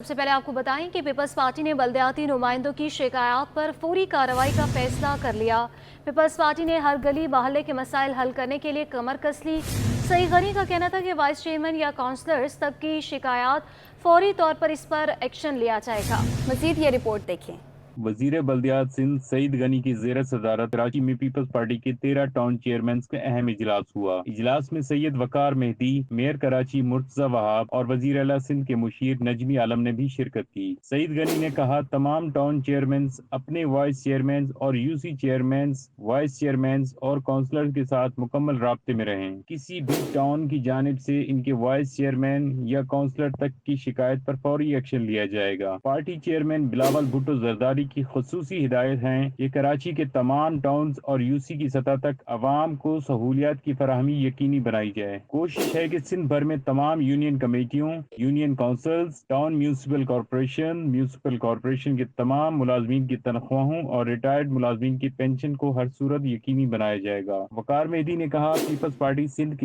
سب سے پہلے آپ کو بتائیں کہ پیپلز پارٹی نے بلدیاتی نمائندوں کی شکایات پر فوری کارروائی کا فیصلہ کر لیا۔ پیپلز پارٹی نے ہر گلی محلے کے مسائل حل کرنے کے لیے کمر کس لی۔ سعید غنی کا کہنا تھا کہ وائس چیئرمین یا کونسلرز تک کی شکایات فوری طور پر اس پر ایکشن لیا جائے گا۔ مزید یہ رپورٹ دیکھیں۔ وزیر بلدیات سندھ سعید غنی کی زیر صدارت کراچی میں پیپلز پارٹی کے 13 ٹاؤن چیئرمینز کا اہم اجلاس ہوا۔ اجلاس میں سید وقار مہدی، میئر کراچی مرتضی وہاب اور وزیر اعلیٰ سندھ کے مشیر نجمی عالم نے بھی شرکت کی۔ سعید غنی نے کہا تمام ٹاؤن چیئرمینز اپنے وائس چیئرمینز اور you C chairmen, voice chairmen اور کونسلر کے ساتھ مکمل رابطے میں رہیں۔ کسی بھی ٹاؤن کی جانب سے ان کے وائس چیئرمین یا کونسلر تک کی شکایت پر فوری ایکشن لیا جائے گا۔ پارٹی چیئرمین بلاول بھٹو زرداری کی خصوصی ہدایت ہیں کہ کراچی کے تمام ٹاؤنز اور یو سی کی سطح تک عوام کو سہولیات کی فراہمی یقینی بنائی جائے۔ کوشش ہے کہ سندھ بھر میں تمام یونین کمیٹیوں، union councils, town municipal corporation کے تمام ملازمین کی تنخواہوں اور ریٹائرڈ ملازمین کی پینشن کو ہر صورت یقینی بنایا جائے گا۔ وقار مہدی نے کہا پیپلز پارٹی سندھ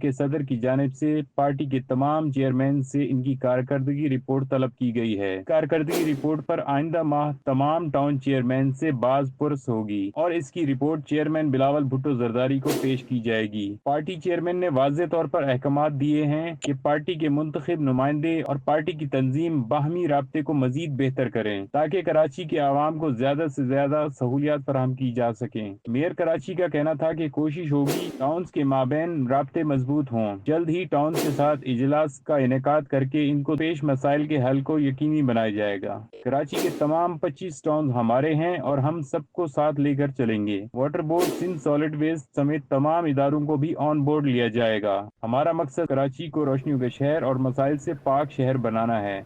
کے صدر کی جانب سے پارٹی کے تمام چیئرمین سے ان کی کارکردگی رپورٹ طلب کی گئی ہے۔ کارکردگی رپورٹ پر آئندہ ماہ تمام ٹاؤن چیئرمین سے باز پرس ہوگی اور اس کی رپورٹ چیئرمین بلاول بھٹو زرداری کو پیش کی جائے گی۔ پارٹی چیئرمین نے واضح طور پر احکامات دیے ہیں کہ پارٹی کے منتخب نمائندے اور پارٹی کی تنظیم باہمی رابطے کو مزید بہتر کریں تاکہ کراچی کے عوام کو زیادہ سے زیادہ سہولیات فراہم کی جا سکیں۔ میئر کراچی کا کہنا تھا کہ کوشش ہوگی ٹاؤنز کے مابین رابطے مضبوط ہوں۔ جلد ہی ٹاؤنز کے ساتھ اجلاس کا انعقاد کر کے ان کو پیش مسائل کے حل کو یقینی بنایا جائے گا۔ کراچی کے تمام 25 ٹاؤنز ہمارے ہیں اور ہم سب کو ساتھ لے کر چلیں گے۔ Water board, Sindh solid waste سمیت تمام اداروں کو بھی آن بورڈ لیا جائے گا۔ ہمارا مقصد کراچی کو روشنیوں کا شہر اور مسائل سے پاک شہر بنانا ہے۔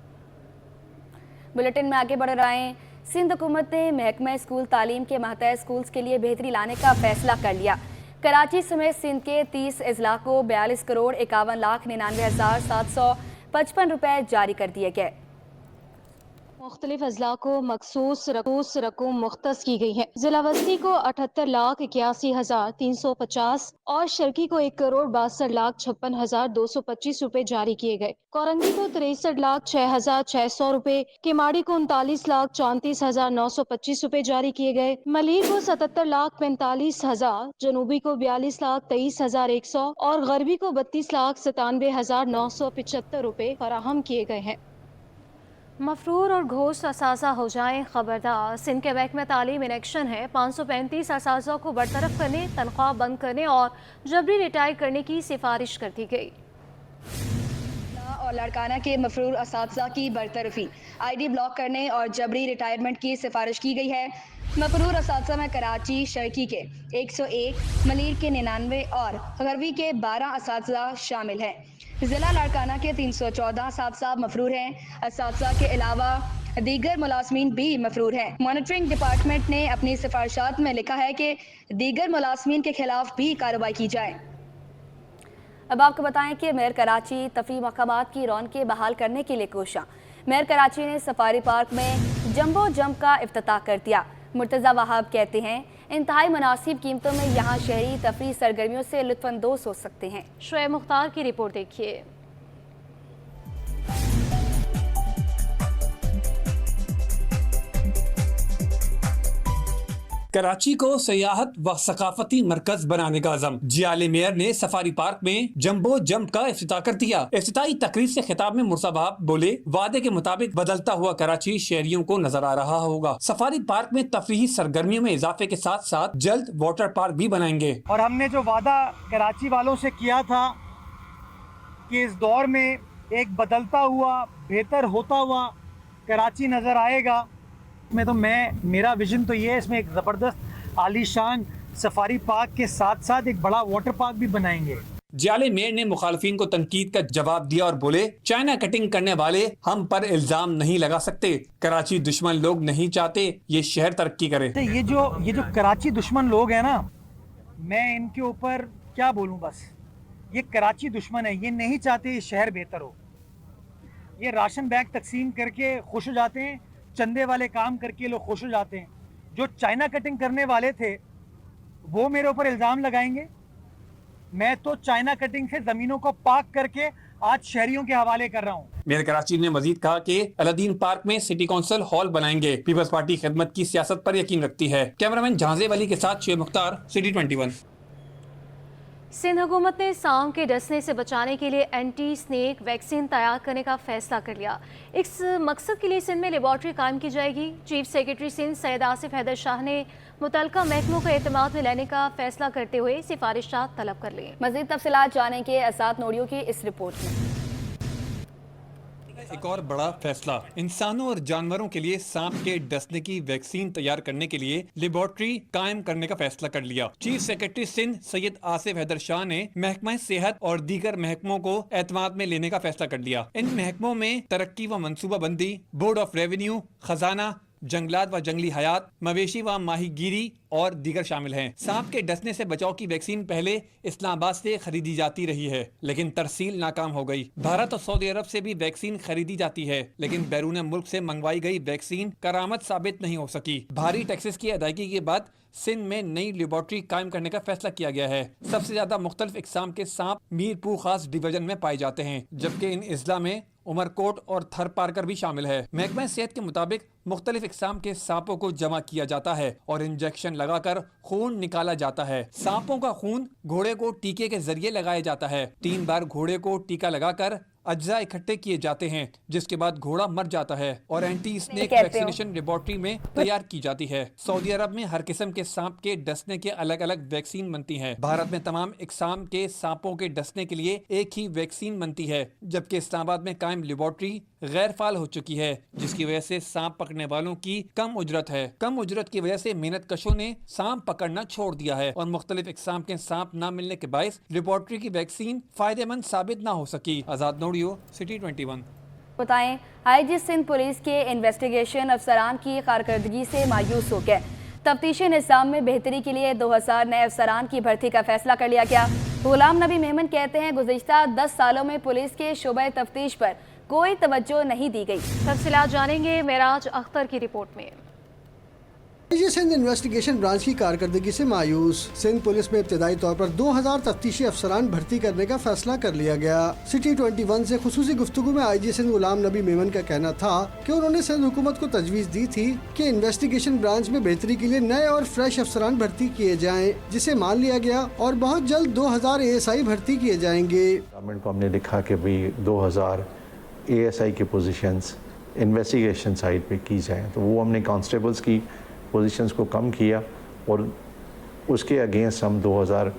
بلیٹن میں آگے بڑھ رہے ہیں۔ سندھ حکومت نے محکمہ اسکول تعلیم کے ماتحت اسکولز کے لیے بہتری لانے کا فیصلہ کر لیا۔ کراچی سمیت سندھ کے 30 اضلاع کو 42 کروڑ 51,99,755 روپے جاری کر دیے گئے۔ مختلف اضلاع کو مخصوص رقم مختص کی گئی ہے۔ ضلع وسطی کو 78,81,350 اور شرقی کو 1,62,56,225 روپے جاری کیے گئے۔ کورنگی کو 63,06,600 روپے، کیماڑی کو 39,34,925 روپے جاری کیے گئے۔ ملیر کو 77,45,000، جنوبی کو 42,23,100 اور غربی کو 32,97,975 روپے فراہم کیے گئے ہیں۔ مفرور اور گھوست اساتذہ ہو جائیں خبردار، سندھ کے محکمہ تعلیم ان ایکشن ہے۔ 535 اساتذہ کو برطرف کرنے، تنخواہ بند کرنے اور جبری ریٹائر کرنے کی سفارش کر دی گئی۔ اور لاڑکانہ کے مفرور اساتذہ کی برطرفی، آئی ڈی بلاک کرنے اور جبری ریٹائرمنٹ کی سفارش کی گئی ہے۔ مفرور اساتذہ میں کراچی شرقی کے 101، ملیر کے 99 اور غربی کے 12 اساتذہ شامل ہیں۔ ضلع لاڑکانہ کے 314 اساتذہ مفرور ہیں۔ اساتذہ کے علاوہ دیگر ملازمین بھی مفرور ہیں۔ مانیٹرنگ ڈپارٹمنٹ نے اپنی سفارشات میں لکھا ہے کہ دیگر ملازمین کے خلاف بھی کارروائی کی جائے۔ اب آپ کو بتائیں کہ میئر کراچی تفریح مقامات کی رونقیں بحال کرنے کے لیے کوشاں۔ میئر کراچی نے سفاری پارک میں جمبو جمپ کا افتتاح کر دیا۔ مرتضی وہاب کہتے ہیں انتہائی مناسب قیمتوں میں یہاں شہری تفریح سرگرمیوں سے لطف اندوز ہو سکتے ہیں۔ شعیب مختار کی رپورٹ دیکھیے۔ کراچی کو سیاحت و ثقافتی مرکز بنانے کا عزم، جیالے میئر نے سفاری پارک میں جمبو جمپ کا افتتاح کر دیا۔ افتتاحی تقریب سے خطاب میں مرتضی وہاب بولے وعدے کے مطابق بدلتا ہوا کراچی شہریوں کو نظر آ رہا ہوگا۔ سفاری پارک میں تفریحی سرگرمیوں میں اضافے کے ساتھ ساتھ جلد واٹر پارک بھی بنائیں گے۔ اور ہم نے جو وعدہ کراچی والوں سے کیا تھا کہ اس دور میں ایک بدلتا ہوا بہتر ہوتا ہوا کراچی نظر آئے گا، میرا ویژن تو یہ ہے، اس میں ایک زبردست عالی شان سفاری پارک کے ساتھ ساتھ ایک بڑا واٹر پارک بھی بنائیں گے۔ جیالے میئر نے مخالفین کو تنقید کا جواب دیا اور بولے چائنا کٹنگ کرنے والے ہم پر الزام نہیں لگا سکتے، کراچی دشمن لوگ نہیں چاہتے یہ شہر ترقی کرے۔ یہ جو کراچی دشمن لوگ ہیں نا، میں ان کے اوپر کیا بولوں، بس یہ کراچی دشمن ہے، یہ نہیں چاہتے یہ شہر بہتر ہو۔ یہ راشن بیگ تقسیم کر کے خوش ہو جاتے ہیں، چندے والے کام کر کے لوگ خوش ہو جاتے ہیں۔ جو چائنا کٹنگ کرنے والے تھے وہ میرے اوپر الزام لگائیں گے۔ میں تو چائنا کٹنگ سے زمینوں کو پاک کر کے आज शहरियों के हवाले कर रहा हूँ। मेयर कराची ने मजीद कहा कि अलादीन पार्क में सिटी कौंसिल हॉल बनाएंगे। पीपल्स पार्टी खिदमत की सियासत पर यकीन रखती है। कैमरामैन जहांजेब अली के साथ शुएब मुख्तार, सिटी 21। सिंध हुकूमत ने सांप के डसने से बचाने के लिए एंटी स्नेक वैक्सीन तैयार करने का फैसला कर लिया। इस मकसद के लिए सिंध में लेबॉर्ट्री कायम की जाएगी। चीफ सेक्रेटरी सिंध सैयद आसिफ हैदर शाह ने मुतल्लिका महकमों को एतमाद में लेने का फैसला करते हुए सिफारिशात तलब कर ली। मज़ीद तफसीलात जानेंगे असाद नोडियो की इस रिपोर्ट में। एक और बड़ा फैसला, इंसानों और जानवरों के लिए सांप के डसने की वैक्सीन तैयार करने के लिए लेबॉर्ट्री कायम करने का फैसला कर लिया। चीफ सेक्रेटरी सिंध सैयद आसिफ हैदर शाह ने महकमा सेहत और दीगर महकमों को एतमाद में लेने का फैसला कर लिया। इन महकमों में तरक्की व मनसूबा बंदी, बोर्ड ऑफ रेवेन्यू, खजाना, जंगलात व जंगली हयात, मवेशी व माहीगीरी और दीगर शामिल हैं। सांप के डसने से बचाव की वैक्सीन पहले इस्लामाबाद से खरीदी जाती रही है, लेकिन तरसील नाकाम हो गई। भारत और सऊदी अरब से भी वैक्सीन खरीदी जाती है, लेकिन बैरून मुल्क से मंगवाई गई वैक्सीन करामत साबित नहीं हो सकी। भारी टैक्सेस की अदायगी के बाद सिंध में नई लेबॉर्ट्री कायम करने का फैसला किया गया है। सबसे ज्यादा मुख्तलिफ इकसाम के सांप मीरपुर खास डिवीजन में पाए जाते हैं, जबकि इन अजला में उमरकोट और थर पारकर भी शामिल है। महकमा सेहत के मुताबिक मुख्तलिफ इकसाम के सांपों को जमा किया जाता है और इंजेक्शन लगाकर खून निकाला जाता है। सांपों का खून घोड़े को टीके के जरिए लगाया जाता है। 3 बार घोड़े को टीका लगाकर अज्जा इकट्ठे किए जाते हैं, जिसके बाद घोड़ा मर जाता है और एंटी स्नेक वैक्सीनेशन लेबॉर्ट्री में तैयार की जाती है। सऊदी अरब में हर किस्म के सांप के डसने के अलग अलग वैक्सीन बनती है। भारत में तमाम इकसाम के सांपों के डसने के लिए एक ही वैक्सीन बनती है, जबकि इस्लामाबाद में कायम लेबॉर्ट्री गैर फाल हो चुकी है, जिसकी वजह से सांप पकड़ने वालों की कम उजरत है। कम उजरत की वजह से मेहनत कशों ने सांप पकड़ना छोड़ दिया है और मुख्तलिफ इकसाम के सांप न मिलने के बायस लेबॉर्ट्री की वैक्सीन फायदेमंद साबित न हो सकी। आजाद नोडियो, सिटी 21। बताएं, आईजी सिंध पुलिस के इन्वेस्टिगेशन अफसरान की कारकर्दगी से मायूस हो गए। तफ्तीशी निज़ाम में बेहतरी के लिए 2000 नए अफसरान की भर्ती का फैसला कर लिया गया। गुलाम नबी मेमन कहते हैं, गुज़िश्ता 10 सालों में पुलिस के शोबे तफ्तीश पर कोई तवज्जो नहीं दी गई। तफसीलात जानेंगे मेराज अख्तर की रिपोर्ट में। आईजी सिंध इन्वेस्टिगेशन ब्रांच की कारकर्दगी से मायूस। सिंध पुलिस में इब्तदाई तौर पर 2000 तफ्तीशी अफसरान भर्ती करने का फैसला कर लिया गया। सिटी 21 से खुसूसी गुफ्तगू में आईजी सिंध गुलाम नबी मेमन का कहना था कि उन्होंने सिंध हुकूमत को तजवीज़ दी थी कि इन्वेस्टिगेशन ब्रांच में बेहतरी के लिए नए और फ्रेश अफसरान भर्ती किए जाएं, जिसे मान लिया गया और बहुत जल्द 2000 ASI भर्ती किए जाएंगे। गवर्नमेंट को हमने लिखा कि भाई 2000 ASI की पोजीशंस इन्वेस्टिगेशन साइड पे की जाएँ, तो वो हमने कांस्टेबल्स की पोजीशंस को कम किया और उसके अगेंस्ट हम 2000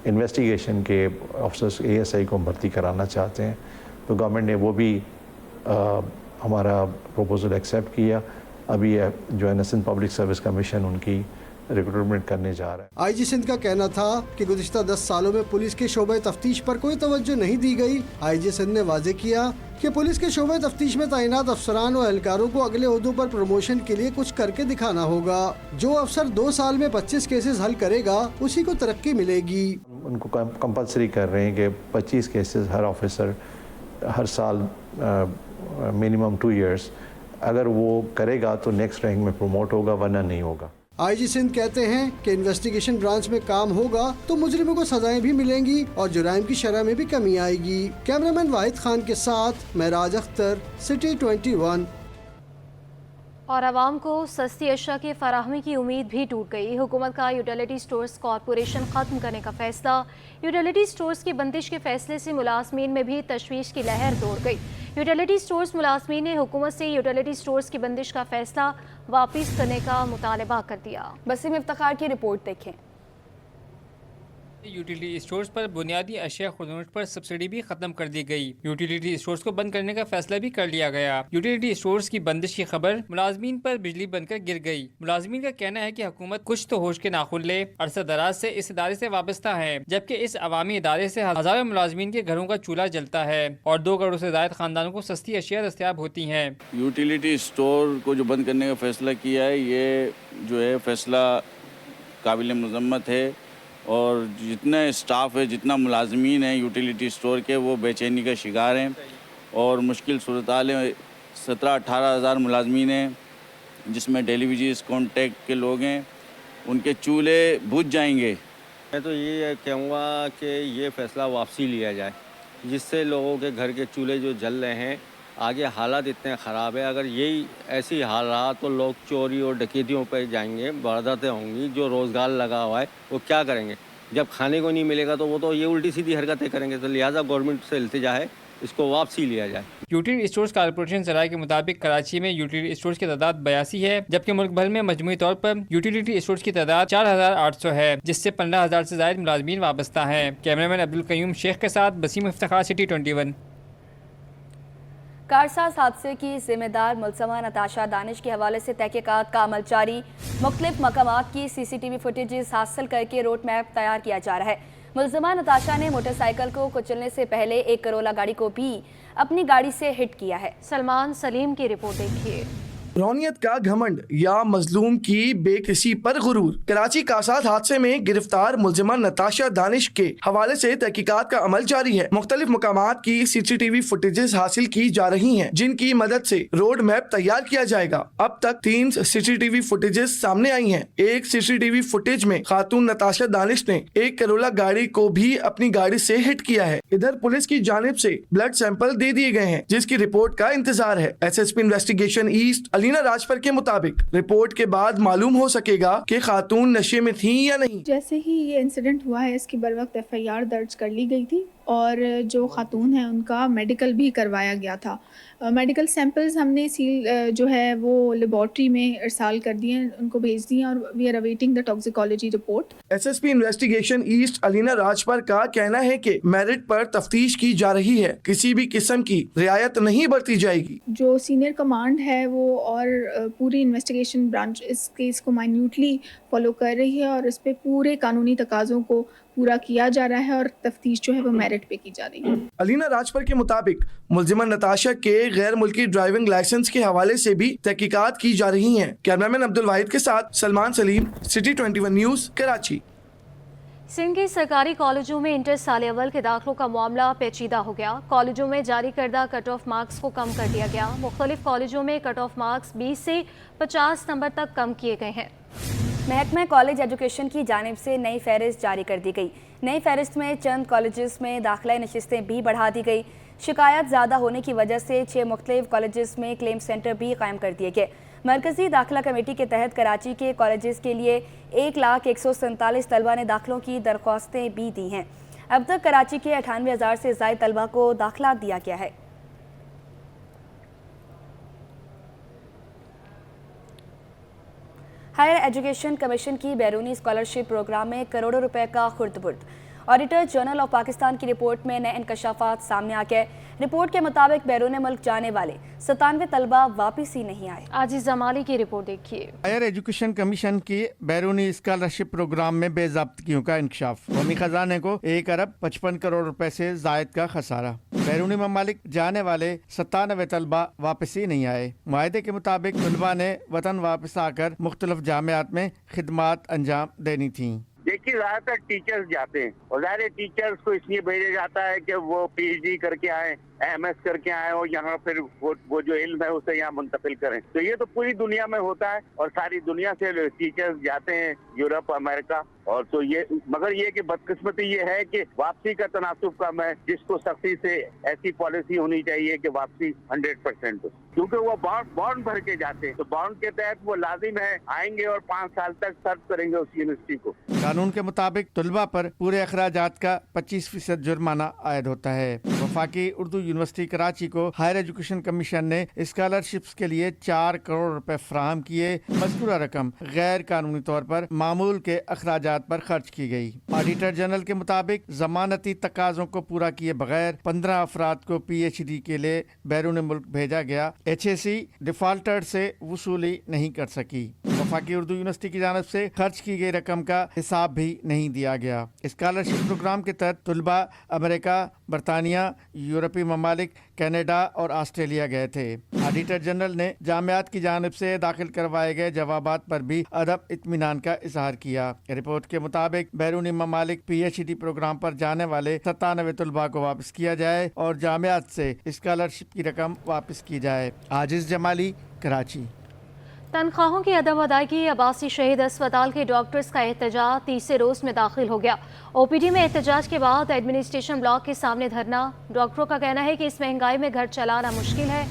इन्वेस्टिगेशन के ऑफिसर्स ASI को भर्ती कराना चाहते हैं। तो गवर्नमेंट ने वो भी हमारा प्रपोजल एक्सेप्ट किया। अभी जो है सिंध पब्लिक सर्विस कमीशन उनकी रिक्रूटमेंट करने जा रहा है। आईजी सिंध का कहना था कि गुज़िश्ता 10 सालों में पुलिस के शोबे तफ्तीश पर कोई तवज्जो नहीं दी गई। आईजी सिंध ने वाजे किया कि पुलिस के शोबे तफ्तीश में तैनात अफसरान और एहलकारों को अगले ओहदों पर प्रमोशन के लिए कुछ करके दिखाना होगा। जो अफसर 2 साल में 25 केसेस हल करेगा, उसी को तरक्की मिलेगी। उनको कंपलसरी कर रहे हैं कि 25 केसेस हर ऑफिसर हर साल मिनिमम 2 इयर्स अगर वो करेगा तो नेक्स्ट रैंक में प्रमोट होगा, वरना नहीं होगा। आईजी सिंध कहते हैं कि इन्वेस्टिगेशन ब्रांच में काम होगा तो मुजरिमों को सजाएं भी मिलेंगी और जुराइम की शरह में भी कमी आएगी। कैमरामैन वाहिद खान के साथ मेराज अख्तर, सिटी 21। और आवाम को सस्ती अशिया की फराहमी की उम्मीद भी टूट गई। हुकूमत का यूटिलिटी स्टोर्स कॉरपोरेशन ख़त्म करने का फैसला। यूटिलिटी स्टोर्स की बंदिश के फैसले से मुलाजमीन में भी तशवीश की लहर दौड़ गई। यूटिलिटी स्टोर्स मुलाजमीन ने हुकूमत से यूटिलिटी स्टोर्स की बंदिश का फैसला वापस करने का मुतालबा कर दिया। बसीम इफ्तिखार की रिपोर्ट देखें। यूटिलिटी स्टोर्स पर बुनियादी अशिया खुदनोश पर सब्सिडी भी खत्म कर दी गई। यूटिलिटी स्टोर्स को बंद करने का फैसला भी कर लिया गया। यूटिलिटी स्टोर्स की बंदिश की खबर मुलाजमीन पर बिजली बनकर गिर गई। मुलाजमीन का कहना है कि हुकूमत कुछ तो होश के नाखून ले, अरसा दराज से इस इदारे से वाबस्ता है, जबकि इस अवामी इदारे से हजारों मुलाजमीन के घरों का चूल्हा जलता है और 2 करोड़ से ज्यादा खानदानों को सस्ती अशिया दस्तयाब होती है। यूटिलिटी स्टोर को जो बंद करने का फैसला किया है, ये जो है फैसला काबिल मज़म्मत है और जितना स्टाफ है, जितना मुलाजमीन है यूटिलिटी स्टोर के, वो बेचैनी का शिकार हैं और मुश्किल सूरत-हाल है। 17-18 हज़ार मुलाजमीन हैं, जिसमें डेली वेजेस कॉन्ट्रैक्ट के लोग हैं, उनके चूल्हे बुझ जाएंगे। मैं तो ये कहूँगा कि ये फ़ैसला वापसी लिया जाए جس سے لوگوں کے گھر کے چولہے جو جل رہے ہیں. آگے حالات اتنے خراب ہیں. اگر یہی ایسی حالات تو لوگ چوری اور ڈکیتیوں پہ جائیں گے, وارداتیں ہوں گی. جو روزگار لگا ہوا ہے وہ کیا کریں گے؟ جب کھانے کو نہیں ملے گا تو وہ تو یہ الٹی سیدھی حرکتیں کریں گے. تو لہٰذا گورنمنٹ سے التجا ہے اس کو واپسی لیا جائے. یوٹیلیٹی اسٹورز کارپوریشن ذرائع کے مطابق کراچی میں یوٹیلیٹی اسٹورز کی تعداد 82 ہے, جبکہ ملک بھر میں مجموعی طور پر یوٹیلیٹی اسٹورز کی تعداد 4800 ہے, جس سے 15,000 سے زائد ملازمین وابستہ ہیں. کیمرامین عبدالقیوم شیخ کے ساتھ بسیم افتخار, سٹی 21. کارساز حادثے کی ذمہ دار ملزمہ نتاشا دانش کے حوالے سے تحقیقات کا عمل جاری. مختلف مقامات کی CCTV فوٹیجز حاصل کر کے روڈ میپ تیار کیا جا رہا ہے. ملزمہ نتاشا نے موٹر سائیکل کو کچلنے سے پہلے ایک کرولا گاڑی کو بھی اپنی گاڑی سے ہٹ کیا ہے. سلمان سلیم کی رپورٹ دیکھیے. رونیت کا گھمنڈ یا مظلوم کی بے کسی پر غرور. کراچی کارساز حادثے میں گرفتار ملزمہ نتاشا دانش کے حوالے سے تحقیقات کا عمل جاری ہے. مختلف مقامات کی CCTV فوٹیجز حاصل کی جا رہی ہیں, جن کی مدد سے روڈ میپ تیار کیا جائے گا. اب تک 3 CCTV فوٹیجز سامنے آئی ہیں. ایک CCTV فوٹیج میں خاتون نتاشا دانش نے ایک کرولا گاڑی کو بھی اپنی گاڑی سے ہٹ کیا ہے. ادھر پولیس کی جانب سے بلڈ سیمپل دے دیے گئے ہیں, جس کی رپورٹ کا انتظار ہے. SSP investigation east Alina Rajpar کے مطابق رپورٹ کے بعد معلوم ہو سکے گا کہ خاتون نشے میں تھیں یا نہیں. جیسے ہی یہ انسیڈنٹ ہوا ہے اس کی بروقت FIR درج کر لی گئی تھی اور جو خاتون ہیں ان کا میڈیکل بھی کروایا گیا تھا. میڈیکل سیمپلز ہم نے جو ہے وہ لیبارٹری میں ارسال کر دیے ہیں, ان کو بھیج دیے ہیں اور we are awaiting the toxicology report. SSP investigation east Alina Rajper کا کہنا ہے کہ میرٹ پر تفتیش کی جا رہی ہے, کسی بھی قسم کی رعایت نہیں برتی جائے گی. جو سینئر کمانڈ ہے وہ اور پوری انویسٹیگیشن برانچ اس کیس کو مائنیوٹلی فالو کر رہی ہے اور اس پہ پورے قانونی تقاضوں کو پورا کیا جا رہا ہے اور تفتیش جو ہے وہ میرٹ پہ کی جا رہی ہے. علینا راجپر کے مطابق ملزمہ نتاشا کے غیر ملکی ڈرائیونگ لائسنس کے حوالے سے بھی تحقیقات کی جا رہی ہیں. کیمرامین عبدالواحد کے ساتھ سلمان سلیم, سٹی 21 نیوز, کراچی. سندھ کے سرکاری کالجوں میں انٹر سال اول کے داخلوں کا معاملہ پیچیدہ ہو گیا. کالجوں میں جاری کردہ کٹ آف مارکس کو کم کر دیا گیا. مختلف کالجوں میں کٹ آف مارکس 20 سے 50 نمبر تک کم کیے گئے ہیں. محکمہ کالج ایجوکیشن کی جانب سے نئی فہرست جاری کر دی گئی. نئی فہرست میں چند کالجز میں داخلہ نشستیں بھی بڑھا دی گئی. شکایات زیادہ ہونے کی وجہ سے 6 مختلف کالجز میں کلیم سینٹر بھی قائم کر دیے گئے. مرکزی داخلہ کمیٹی کے تحت کراچی کے کالجز کے لیے 1,147 طلبہ نے داخلوں کی درخواستیں بھی دی ہیں. اب تک کراچی کے 98,000 سے زائد طلبہ کو داخلہ دیا گیا ہے. ہائر ایجوکیشن کمیشن کی بیرونی اسکالرشپ پروگرام میں کروڑوں روپے کا خرد برد. آڈیٹر جنرل آف پاکستان کی رپورٹ میں نئے انکشافات سامنے آ گئے. رپورٹ کے مطابق بیرون ملک جانے والے 97 طلبہ واپس ہی نہیں آئے. عاجز جمالی کی رپورٹ دیکھیے. ہائر ایجوکیشن کمیشن کی بیرونی اسکالرشپ پروگرام میں بے ضابطگیوں کا انکشاف. قومی خزانے کو 1 ارب 55 کروڑ روپے سے زائد کا خسارہ. بیرونی ممالک جانے والے 97 طلبہ واپس ہی نہیں آئے. معاہدے کے مطابق طلبہ نے وطن واپس آ کر مختلف جامعات میں خدمات انجام دینی تھیں. دیکھیے زیادہ تر ٹیچرز جاتے ہیں اور ظاہر ٹیچرز کو اس لیے بھیجا جاتا ہے کہ وہ PhD کر کے آئیں, MS کر کے آئے اور یہاں پھر وہ جو علم ہے اسے یہاں منتقل کریں. تو یہ تو پوری دنیا میں ہوتا ہے اور ساری دنیا سے ٹیچرز جاتے ہیں یورپ, امریکہ. اور تو یہ مگر یہ کہ بدقسمتی یہ ہے کہ واپسی کا تناسب کم ہے, جس کو سختی سے ایسی پالیسی ہونی چاہیے کہ واپسی 100% ہو, کیونکہ وہ بانڈ بھر کے جاتے ہیں. تو بانڈ کے تحت وہ لازم ہے آئیں گے اور 5 سال تک سرو کریں گے اس یونیورسٹی کو. قانون کے مطابق طلبہ پر پورے اخراجات کا 25% جرمانہ عائد ہوتا ہے. وفاقی اردو یونیورسٹی کراچی کو ہائر ایجوکیشن کمیشن نے اسکالرشپس کے لیے 4 کروڑ روپے فراہم کیے. مذکورہ رقم غیر قانونی طور پر معمول کے اخراجات پر خرچ کی گئی. آڈیٹر جنرل کے مطابق ضمانتی تقاضوں کو پورا کیے بغیر 15 افراد کو PhD کے لیے بیرون ملک بھیجا گیا. HSC ڈیفالٹر سے وصولی نہیں کر سکی. وفاقی اردو یونیورسٹی کی جانب سے خرچ کی گئی رقم کا حساب بھی نہیں دیا گیا. اسکالرشپ پروگرام کے تحت طلبہ امریکہ, برطانیہ, یورپی ممالک, کینیڈا اور آسٹریلیا گئے تھے. آڈیٹر جنرل نے جامعات کی جانب سے داخل کروائے گئے جوابات پر بھی عدم اطمینان کا اظہار کیا. رپورٹ کے مطابق بیرونی ممالک PhD پروگرام پر جانے والے 97 طلباء کو واپس کیا جائے اور جامعات سے اسکالرشپ کی رقم واپس کی جائے. عاجز جمالی, کراچی. तनख्वाहों की अदम अदायगी अब्बासी शहीद अस्पताल के डॉक्टर्स का एहतजाज तीसरे रोज में दाखिल हो गया। ओपीडी में एहतजाज के बाद एडमिनिस्ट्रेशन ब्लॉक के सामने धरना। डॉक्टरों का कहना है कि इस महंगाई में घर चलाना मुश्किल है,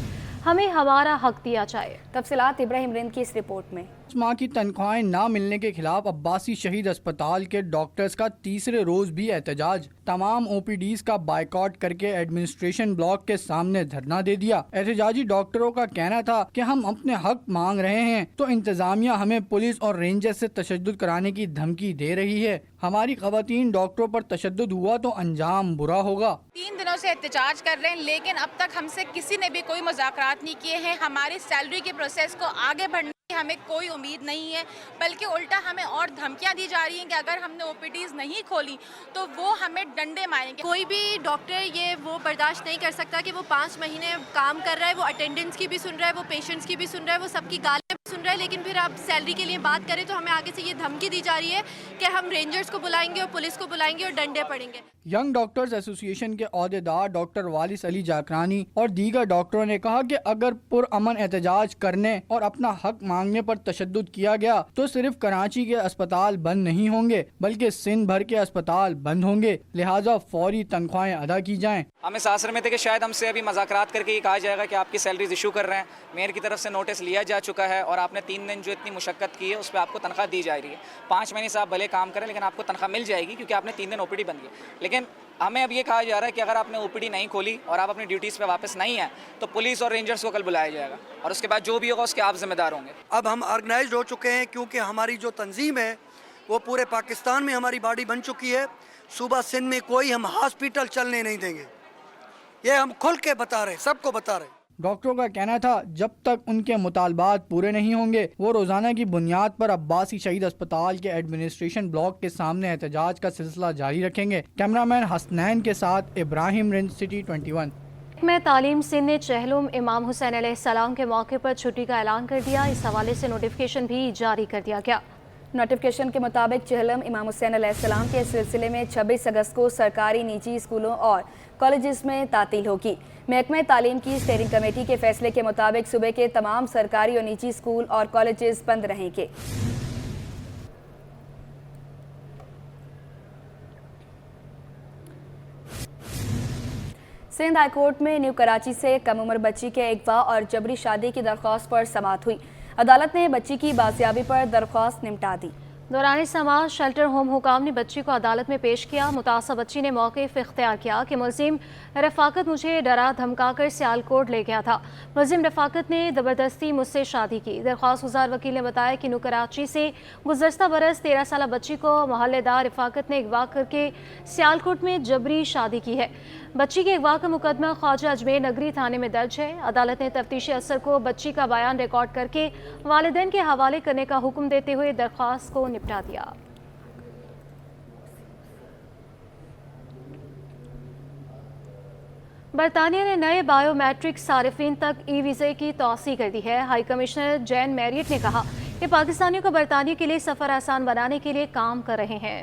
हमें हमारा हक दिया जाए। तफसीलात इब्राहिम रिंद की इस रिपोर्ट में। माह की तनख्वाहें ना मिलने के खिलाफ अब्बासी शहीद अस्पताल के डॉक्टर्स का तीसरे रोज भी एहतजाज। तमाम ओपीडीज का बाइकआउट करके एडमिनिस्ट्रेशन ब्लॉक के सामने धरना दे दिया। एहतजाजी डॉक्टरों का कहना था कि हम अपने हक मांग रहे हैं तो इंतजामिया हमें पुलिस और रेंजर से तशद्दुद कराने की धमकी दे रही है। हमारी खवातीन डॉक्टरों पर तशद्दुद हुआ तो अंजाम बुरा होगा। 3 दिनों से एहतजाज कर रहे हैं, लेकिन अब तक हमसे किसी ने भी कोई मुज़ाकरात नहीं किए हैं। हमारी सैलरी के प्रोसेस को आगे बढ़ने की हमें कोई उम्मीद नहीं है, बल्कि उल्टा हमें और धमकियां दी जा रही हैं कि अगर हमने ओपीडीज नहीं खोली तो वो हमें डंडे मारेंगे। कोई भी डॉक्टर ये वो बर्दाश्त नहीं कर सकता कि वो 5 महीने काम कर रहा है, वो अटेंडेंस की भी सुन रहा है, वो पेशेंट्स की भी सुन रहा है, वो सबकी गालियाँ भी सुन रहा है, लेकिन फिर आप सैलरी के लिए बात करें तो हमें आगे से ये धमकी दी जा रही है कि हम रेंजर्स को बुलाएंगे और पुलिस को बुलाएंगे और डंडे पड़ेंगे। यंग डॉक्टर्स एसोसिएशन के अहदेदार डॉक्टर वालिस अली जाकरानी और दीगर डॉक्टरों ने कहा कि अगर पुरअमन एहतजाज करने और अपना हक मांगने पर तशद्दुद किया गया तो सिर्फ कराची के अस्पताल बंद नहीं होंगे बल्कि सिंध भर के अस्पताल बंद होंगे, लिहाजा फौरी तनख्वाहें अदा की जाएं। हमें सासर में थे कि शायद हमसे अभी मज़ाकरात करके ये कहा जाएगा कि आपकी सैलरीज इशू कर रहे हैं। मेयर की तरफ से नोटिस लिया जा चुका है और आपने 3 दिन जो इतनी मुशक्क़त की है उस पर आपको तनख्वाह दी जा रही है। 5 महीने से आप भले काम करें लेकिन आपको तनख्वाह मिल जाएगी क्योंकि आपने 3 दिन ओपीडी बंद की। लेकिन हमें अब ये कहा जा रहा है कि अगर आपने ओपीडी नहीं खोली और आप अपनी ड्यूटीज़ पे वापस नहीं आए तो पुलिस और रेंजर्स को कल बुलाया जाएगा और उसके बाद जो भी होगा उसके आप जिम्मेदार होंगे। अब हम ऑर्गेनाइज्ड हो चुके हैं क्योंकि हमारी जो तंजीम है वो पूरे पाकिस्तान में हमारी बॉडी बन चुकी है। सूबा सिंध में कोई हम हॉस्पिटल चलने नहीं देंगे, ये हम खुल के बता रहे, सबको बता रहे। डॉक्टरों का कहना था जब तक उनके मुतालबात पूरे नहीं होंगे वो रोजाना की बुनियाद पर अब्बासी शहीद अस्पताल के एडमिनिस्ट्रेशन ब्लॉक के सामने एहतजाज का सिलसिला जारी रखेंगे। कैमरामैन हसनैन के साथ इब्राहिम रिंद, सिटी 21। में तालीम सिंध ने चहलुम इमाम हुसैन अलैहिस्सलाम के मौके पर छुट्टी का ऐलान कर दिया। इस हवाले से नोटिफिकेशन भी जारी कर दिया गया। नोटिफिकेशन के मुताबिक चहलम इमाम हुसैन अलैहिस्सलाम के सिलसिले में 26 अगस्त को सरकारी निजी स्कूलों और कॉलेजेस में तातील होगी। महकमे तालीम की स्टीयरिंग कमेटी के फैसले के मुताबिक सूबे के तमाम सरकारी और निजी स्कूल और कॉलेजेस बंद रहेंगे। सिंध हाई कोर्ट में न्यू कराची से कम उम्र बच्ची के अगवा और जबरी शादी की दरख्वास्त पर समाअत हुई। अदालत ने बच्ची की बाजियाबी पर दरख्वास्त निपटा दी। दौरान समाअत शेल्टर होम हुकाम ने बच्ची को अदालत में पेश किया। मुतासब बच्ची ने मौक़िफ़ इख्तियार किया कि मुलजिम रफ़ाकत मुझे डरा धमका कर सियालकोट ले गया था। मुलजिम रफ़ाकत ने ज़बरदस्ती मुझसे शादी की। दरख्वास्त गुजार वकील ने बताया कि न्यू कराची से गुज़श्ता बरस 13 साल बच्ची को मोहल्लेदार रफ़ाकत ने अगवा करके सियालकोट में जबरी शादी की है। बच्ची के अगवा का मुकदमा ख्वाजा अजमेर नगरी थाने में दर्ज है। अदालत ने तफ्तीशी अफसर को बच्ची का बयान रिकॉर्ड करके वालिदैन के हवाले करने का हुक्म देते हुए दरख्वास्त को निपटा दिया। बरतानिया ने नए बायोमेट्रिक सारिफिन तक ई वीज़े की तौसी कर दी है। हाई कमिश्नर जैन मैरियट ने कहा कि पाकिस्तानियों को बरतानिया के लिए सफ़र आसान बनाने के लिए काम कर रहे हैं।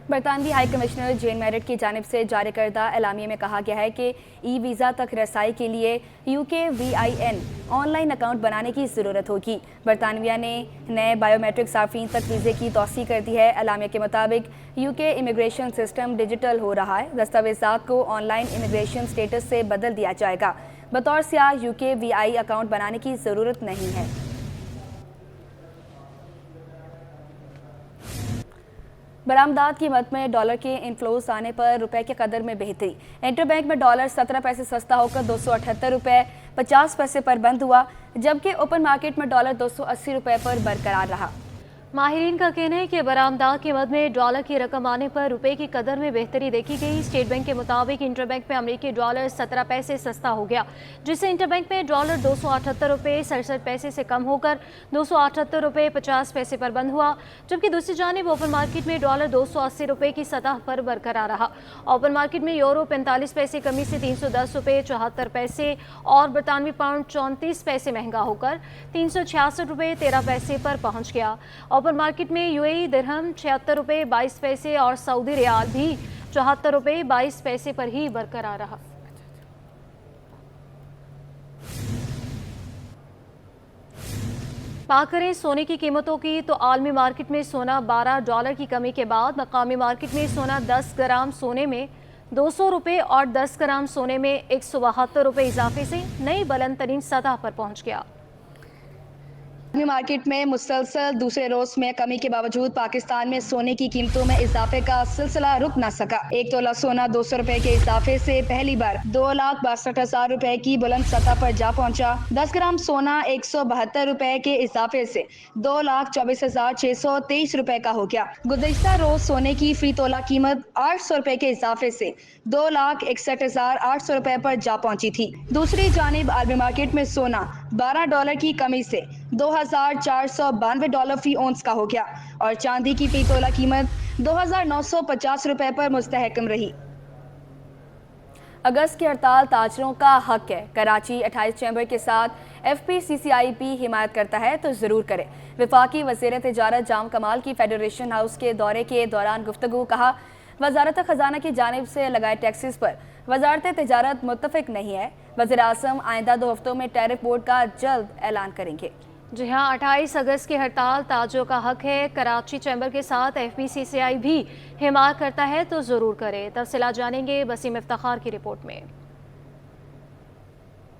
बरतानवी हाई कमिश्नर जेन मैरिट की जानिब से जारी करदा एलामिया में कहा गया है कि ई वीज़ा तक रसाई के लिए UKVIN ऑनलाइन अकाउंट बनाने की ज़रूरत होगी। बरतानविया ने नए बायोमेट्रिक सार्फिन तक वीज़े की तौसी कर दी है। एलामिया के मुताबिक UK इमिग्रेशन सिस्टम डिजिटल हो रहा है। दस्तावेज़ात को ऑनलाइन इमिग्रेशन स्टेटस से बदल दिया जाएगा। बतौर सियाह UKVI अकाउंट बनाने की ज़रूरत नहीं है। बरामदात कीमत में डॉलर के इनफ्लोज आने पर रुपए के कदर में बेहतरी। इंटरबैंक में डॉलर 17 पैसे सस्ता होकर 278 रुपये 50 पैसे पर बंद हुआ, जबकि ओपन मार्केट में डॉलर 280 रुपये पर बरकरार रहा। माहिरीन का कहना है कि बरामदात कीमत में डॉलर की रकम आने पर रुपए की कदर में बेहतरी देखी गई। स्टेट बैंक के मुताबिक इंटरबैंक में अमेरिकी डॉलर 17 पैसे सस्ता हो गया, जिससे इंटरबैंक में डॉलर 278 रुपये 67 पैसे से कम होकर 278 रुपये 50 पैसे पर बंद हुआ, जबकि दूसरी जानिब ओपन मार्केट में डॉलर 280 रुपये की सतह पर बरकरार रहा। ओपन मार्केट में यूरो 45 पैसे कमी से 310 रुपये 74 पैसे और बरतानवी पाउंड 34 पैसे महंगा होकर 366 रुपये 13 पैसे पर पहुंच गया। ओपन मार्केट में UAE दिरहम 76 रुपये 22 पैसे और सऊदी रियाल भी 74 रुपये 22 पैसे पर ही बरकरार रहा। बात करें सोने की कीमतों की तो आलमी मार्केट में सोना $12 की कमी के बाद मकामी मार्केट में सोना 10 ग्राम सोने में 200 रुपये और 10 ग्राम सोने में 172 रुपये इजाफे से नई बुलंद तरीन सतह पर पहुंच गया। मार्केट में मुसलसल दूसरे रोज में कमी के बावजूद पाकिस्तान में सोने की कीमतों में इजाफे का सिलसिला रुक न सका। एक तोला सोना 200 रुपए के इजाफे से पहली बार 2,62,000 रुपए की बुलंद सतह पर जा पहुंचा। 10 ग्राम सोना 172 रुपए के इजाफे से 2,24,623 रुपए का हो गया। गुज़िश्ता रोज सोने की फी तोला कीमत 800 रुपए के इजाफे से 2,61,800 रुपए पर जा पहुंची थी। दूसरी जानिब आलमी मार्केट में सोना $12 की कमी से $2,492 फी औंस का हो गया और चांदी की फी तोला कीमत 2,950 रुपए पर मुस्तहकम रही। अगस्त की हड़ताल ताजरों का हक है। कराची 28 चैम्बर के साथ FPCCI भी हिमायत करता है तो ज़रूर करे। वफाकी वज़ीर तिजारत जाम कमाल की फेडरेशन हाउस के दौरे के दौरान गुफ्तगू। कहा, वजारत ख़जाना की जानिब से लगाए टैक्सेस पर वजारत तिजारत मुत्तफ़िक नहीं है। वज़ीर आज़म आइंदा 2 हफ्तों में टैरिफ बोर्ड का जल्द ऐलान करेंगे। जी हाँ, 28 अगस्त की हड़ताल ताजरों का हक है। कराची चैम्बर के साथ FPCCI भी हिमायत करता है तो ज़रूर करे। तफसीलात जानेंगे वसीम इफ्तिखार की रिपोर्ट में।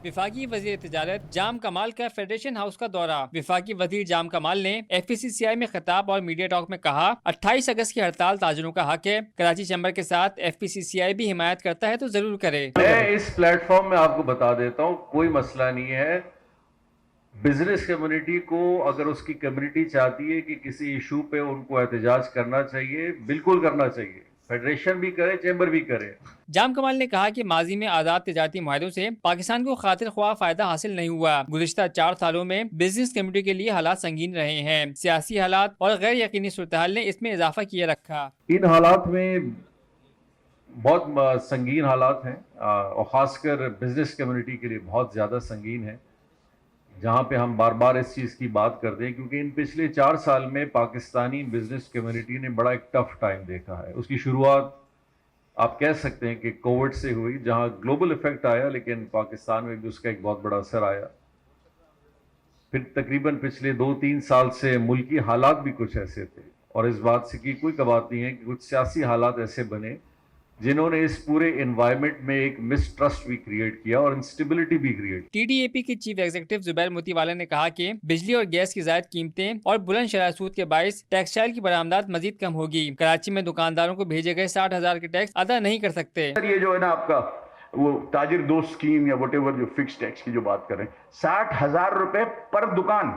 विफाकी वजीर तिजारत जाम कमाल का फेडरेशन हाउस का दौरा। विफाकी वजीर जाम कमाल ने FPCCI में खिताब और मीडिया टॉक में कहा, 28 अगस्त की हड़ताल ताजरों का हक है। कराची चैम्बर के साथ FPCCI भी हिमायत करता है तो जरूर करे। मैं इस प्लेटफॉर्म में आपको बता देता हूँ, कोई मसला नहीं है। बिजनेस कम्युनिटी को अगर उसकी कम्युनिटी चाहती है कि किसी इशू पे उनको एहतजाज करना चाहिए, बिल्कुल करना चाहिए। फेडरेशन भी करे, चैम्बर भी करे। जाम कमाल ने कहा कि माजी में आज़ाद तिजारती मुआहदों से पाकिस्तान को खातिर ख्वाह फायदा हासिल नहीं हुआ। गुज़िश्ता 4 सालों में बिजनेस कम्युनिटी के लिए हालात संगीन रहे हैं। सियासी हालात और गैर यकीनी सूरत हाल ने इसमें इजाफा किए रखा। इन हालात में बहुत संगीन हालात हैं और ख़ासकर बिजनेस कम्युनिटी के लिए बहुत ज़्यादा संगीन है, जहाँ पे हम बार बार इस चीज़ की बात करते हैं, क्योंकि इन पिछले 4 साल में पाकिस्तानी बिजनेस कम्युनिटी ने बड़ा एक टफ टाइम देखा है। उसकी शुरुआत आप कह सकते हैं कि कोविड से हुई, जहाँ ग्लोबल इफेक्ट आया, लेकिन पाकिस्तान में भी उसका एक बहुत बड़ा असर आया। फिर तकरीबन पिछले 2-3 साल से मुल्की हालात भी कुछ ऐसे थे और इस बात से की कोई बात नहीं है कि कुछ सियासी हालात ऐसे बने जिन्होंने इस पूरे एनवायरनमेंट में एक मिसट्रस्ट भी क्रिएट किया और इंस्टेबिलिटी भी क्रिएट। TDAP के चीफ एग्जीक्यूटिव जुबैर मोतीवाला ने कहा कि बिजली और गैस की ज़ायद कीमतें और बुलंद शरह सूद के बाइस टेक्सटाइल की बरामदात मजीद कम होगी। कराची में दुकानदारों को भेजे गए 60,000 के टैक्स अदा नहीं कर सकते। ये जो है ना आपका वो ताजिर दोस्त स्कीम या व्हाटएवर जो फिक्स टैक्स की जो बात कर रहे हैं, 60,000 रुपए पर दुकान,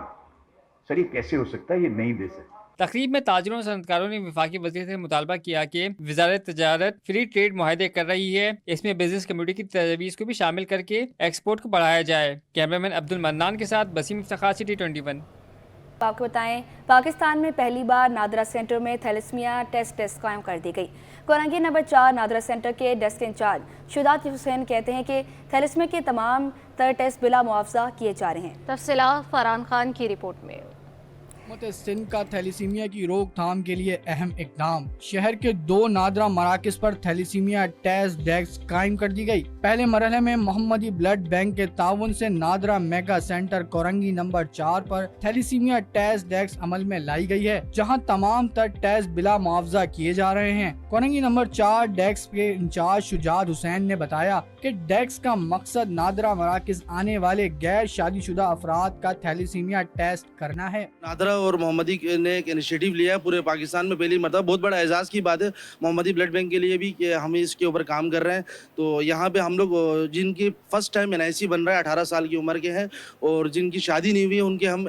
सर ये कैसे हो सकता है? ये नहीं दे सकते। तकरीब में ताजरों और सनतकारों ने वफाकी वज़ीर से मुतालबा किया कि वज़ारत तिजारत फ्री ट्रेड मुआहदे कर रही है, इसमें बिजनेस कम्युनिटी की तजवीज़ को भी शामिल करके एक्सपोर्ट को बढ़ाया जाए। कैमरामैन अब्दुल मन्नान के साथ वसीम इफ्तिखार, City 21। आपको बताएं, पाकिस्तान में पहली बार नादरा सेंटर में थैलेसीमिया टेस्ट कायम कर दी गई। कोरंगी नंबर 4 नादरा सेंटर के डेस्क इंचार्ज शुजात हुसैन कहते हैं कि थैलेसीमिया के तमाम तर टेस्ट बिला मुआवजा किए जा रहे हैं। तफसीलात फरहान खान की रिपोर्ट में। हुकूमत सिंध का थैलीसीमिया की रोकथाम के लिए अहम इकदाम। शहर के 2 नादरा मराकज़ पर थैलीसीमिया टेस्ट डेस्क कायम कर दी गई। पहले मरहले में मोहम्मदी ब्लड बैंक के ताउन से NADRA mega centre Korangi number 4 पर थैलीसीमिया टेस्ट डेस्क अमल में लाई गई है, जहां तमाम तर टेस्ट बिला मुआवजा किए जा रहे हैं। कोरंगी नंबर 4 डेस्क के इंचार्ज शुजात हुसैन ने बताया कि डेस्क का मकसद नादरा मराकज़ आने वाले गैर शादीशुदा अफराद का थैलीसीमिया टेस्ट करना है। नादरा और मोहम्मदी ने एक इनिशिएटिव लिया है, पूरे पाकिस्तान में पहली मरतबा। बहुत बड़ा एजाज़ की बात है मोहम्मदी ब्लड बैंक के लिए भी कि हम इसके ऊपर काम कर रहे हैं। तो यहाँ पे हम लोग जिनकी फर्स्ट टाइम NIC बन रहा है 18 साल की उम्र के हैं और जिनकी शादी नहीं हुई है उनके हम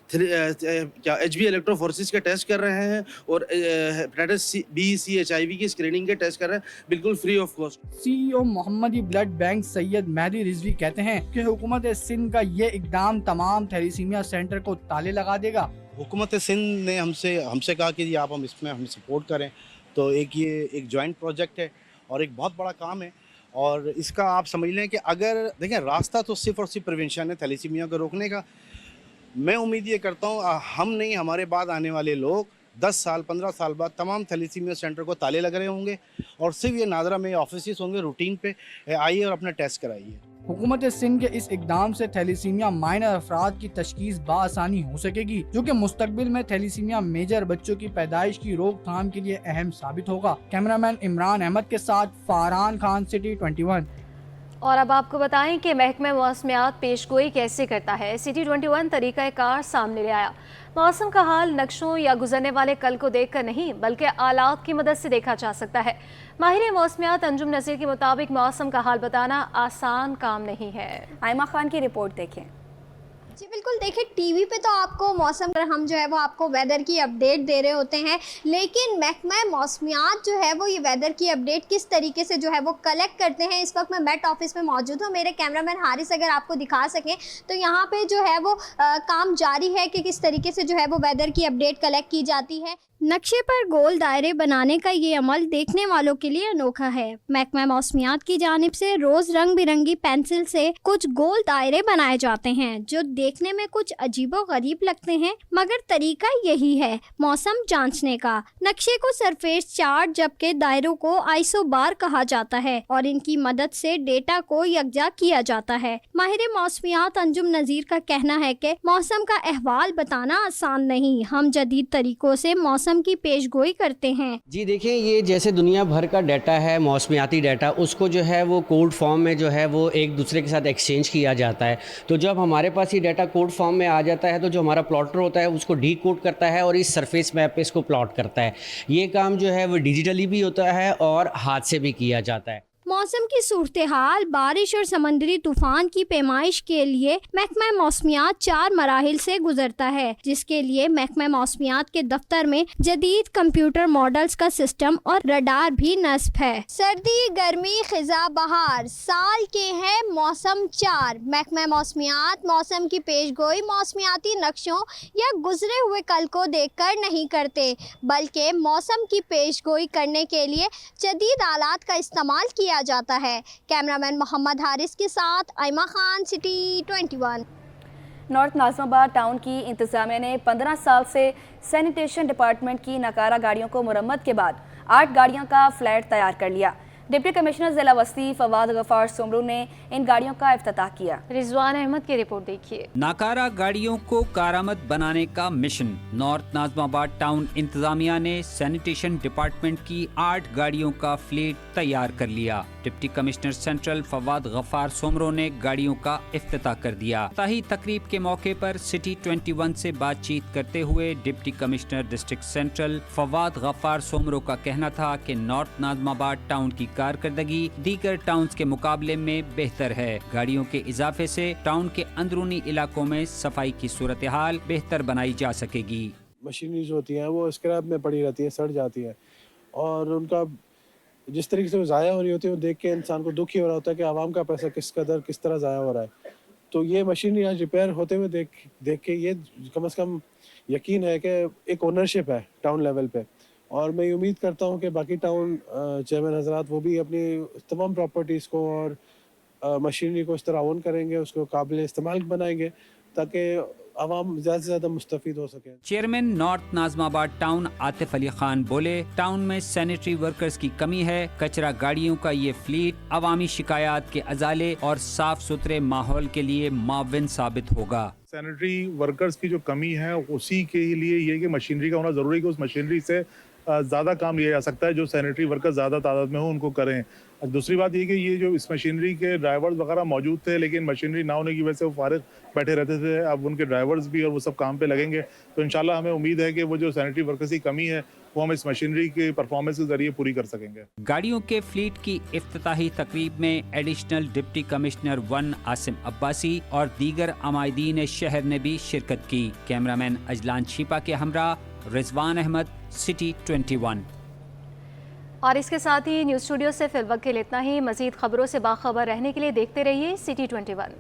HB इलेक्ट्रोफोरेंसिस के टेस्ट कर रहे हैं और हेपेटाइटिस B, C, HIV की स्क्रीनिंग के टेस्ट कर रहे हैं, बिल्कुल free of cost. CEO Mohammadi Blood Bank Syed Mehdi Rizvi कहते हैं कि हुकूमत सिंध का ये इकदाम तमाम थैलीसीमिया सेंटर को ताले लगा देगा। हुकूमत सिंध ने हमसे कहा कि आप हम इसमें हमें सपोर्ट करें, तो ये एक जॉइंट प्रोजेक्ट है और एक बहुत बड़ा काम है और इसका आप समझ लें कि अगर देखें रास्ता तो सिर्फ और सिर्फ प्रिवेंशन है थैलीसीमिया को रोकने का। मैं उम्मीद ये करता हूँ हम नहीं, हमारे बाद आने वाले लोग 10 साल 15 साल बाद तमाम थैलीसीमिया सेंटर को ताले लग रहे होंगे और सिर्फ ये नादरा में ऑफिस होंगे रूटीन पे आइए और अपना टेस्ट कराइए। हुकूमत सिंध के इस इकदाम से थैलीसीमिया माइनर अफराद की तशखीस बाआसानी हो सकेगी, जो कि मुस्तकबिल में थैलीसीमिया मेजर बच्चों की पैदाइश की रोकथाम के लिए अहम साबित होगा। कैमरामैन इमरान अहमद के साथ फारहान खान, सिटी 21। और अब आपको बताएं कि महकमा मौसमियात पेशगोई कैसे करता है। सिटी 21 तरीक़ाकार सामने ले आया। मौसम का हाल नक्शों या गुजरने वाले कल को देखकर नहीं बल्कि आलात की मदद से देखा जा सकता है। माहिर मौसमियात अंजुम नज़ीर के मुताबिक मौसम का हाल बताना आसान काम नहीं है। आयमा खान की रिपोर्ट देखें। जी बिल्कुल, देखिए टीवी पे तो आपको मौसम पर हम जो है वो आपको वेदर की अपडेट दे रहे होते हैं, लेकिन महकमा मौसमियात जो है वो ये वेदर की अपडेट किस तरीके से जो है वो कलेक्ट करते हैं। इस वक्त मैं मेट ऑफिस में मौजूद हूँ। मेरे कैमरामैन हारिस अगर आपको दिखा सकें तो यहाँ पे जो है वो काम जारी है कि किस तरीके से जो है वो वेदर की अपडेट कलेक्ट की जाती है। नक्शे पर गोल दायरे बनाने का ये अमल देखने वालों के लिए अनोखा है। महकमा मौसमियात की जानिब से रोज रंग बिरंगी पेंसिल से कुछ गोल दायरे बनाए जाते हैं जो देखने में कुछ अजीबो गरीब लगते हैं, मगर तरीका यही है मौसम जांचने का। नक्शे को सरफेस चार्ट जबकि दायरों को आइसोबार कहा जाता है और इनकी मदद से डेटा को यकजा किया जाता है। माहिर मौसमियात अंजुम नज़ीर का कहना है कि मौसम का अहवाल बताना आसान नहीं, हम जदीद तरीकों से मौसम की पेशगोई करते हैं। जी देखिए, ये जैसे दुनिया भर का डाटा है, मौसमियाती डाटा, उसको जो है वो कोड फॉर्म में जो है वो एक दूसरे के साथ एक्सचेंज किया जाता है। तो जब हमारे पास ये डाटा कोड फॉर्म में आ जाता है तो जो हमारा प्लॉटर होता है उसको डी कोड करता है और इस सरफेस मैप पे इसको प्लॉट करता है। ये काम जो है वो डिजिटली भी होता है और हाथ से भी किया जाता है। मौसम की सूरत हाल, बारिश और समंदरी तूफान की पैमाइश के लिए महकमा मौसमियात 4 मराहिल से गुजरता है, जिसके लिए महकमा मौसमियात के दफ्तर में जदीद कंप्यूटर मॉडल्स का सिस्टम और रडार भी नस्ब है। सर्दी, गर्मी, खिजा, बहार साल के हैं मौसम 4। महकमा मौसमियात मौसम की पेशगोई मौसमियाती नक्शों या गुजरे हुए कल को देखकर नहीं करते, बल्कि मौसम की पेशगोई करने के लिए जदीद आलात का इस्तेमाल किया जाता है। कैमरामैन मोहम्मद हारिस के साथ Aima Khan, city 21। North Nazimabad town की इंतज़ामिया ने 15 साल से सैनिटेशन डिपार्टमेंट की नकारा गाड़ियों को मुरम्मत के बाद 8 गाड़ियों का फ्लैट तैयार कर लिया। डिप्टी कमिश्नर ज़िला वस्ती फवाद गफ़ार सोमरू ने इन गाड़ियों का इफ्तिताह किया। रिजवान अहमद की रिपोर्ट देखिए। नाकारा गाड़ियों को कारामद बनाने का मिशन। नॉर्थ नाज़िमाबाद टाउन इंतजामिया ने सैनिटेशन डिपार्टमेंट की 8 गाड़ियों का फ्लीट तैयार कर लिया। Deputy commissioner central Fawad Ghaffar Soomro ने गाड़ियों का इफ्तिताह कर दिया। इफ्तिताही तकरीब के मौके पर सिटी 21 से बातचीत करते हुए deputy commissioner district central Fawad Ghaffar Soomro का कहना था कि नॉर्थ नाज़िमाबाद टाउन की कारकर्दगी दीगर टाउन्स के मुकाबले में बेहतर है। गाड़ियों के इजाफे से टाउन के अंदरूनी इलाकों में सफाई की सूरत हाल बेहतर बनाई जा सकेगी। मशीनरीज होती हैं वो स्क्रैप में पड़ी रहती हैं, सड़ जाती हैं, और उनका जिस तरीके से वो ज़ाया हो रही होती है वो देख के इंसान को दुख ही हो रहा होता है कि आवाम का पैसा किस तरह ज़ाया हो रहा है। तो ये मशीनरी आज रिपेयर होते हुए देख के ये कम से कम यकीन है कि एक ओनरशिप है टाउन लेवल पे, और मैं उम्मीद करता हूँ कि बाकी टाउन चेयरमैन हजरात वो भी अपनी तमाम प्रॉपर्टीज़ को और मशीनरी को इस तरह ओन करेंगे, उसको काबिल इस्तेमाल बनाएंगे ताकि आवाम ज़्यादा से ज़्यादा मुस्तफ़ीद हो सके। Chairman north Nazimabad town Atif Ali Khan बोले, टाउन में सैनिटरी वर्कर्स की कमी है। कचरा गाड़ियों का ये फ्लीट अवामी शिकायत के अजाले और साफ सुथरे माहौल के लिए मुआविन साबित होगा। सैनिटरी वर्कर्स की जो कमी है उसी के लिए ये कि मशीनरी का होना ज़रूरी है कि उस मशीनरी से ज़्यादा काम लिया जा सकता है, जो सैनिटरी वर्कर्स ज़्यादा तादाद में हो उनको करें। दूसरी बात ये कि ये जो इस मशीनरी के ड्राइवर्स वगैरह मौजूद थे, लेकिन मशीनरी ना होने की वजह से वो फारिग बैठे रहते थे, अब उनके ड्राइवर्स भी और वो सब काम पे लगेंगे। तो इंशाल्लाह हमें उम्मीद है कि वो जो सैनिटरी वर्कर्स की कमी है वो हम इस मशीनरी के परफॉर्मेंस के जरिए पूरी कर सकेंगे। गाड़ियों के फ्लीट की इफ्तिताही तकरीब में additional deputy commissioner 1 Asim Abbasi और दीगर अमायदीन शहर ने भी शिरकत की। कैमरामैन अजलान छिपा के हमरा रिजवान अहमद, सिटी 21। और इसके साथ ही न्यूज़ स्टूडियो से फिलवक्त के लिए इतना ही। मज़ीद खबरों से बाखबर रहने के लिए देखते रहिए सिटी 21।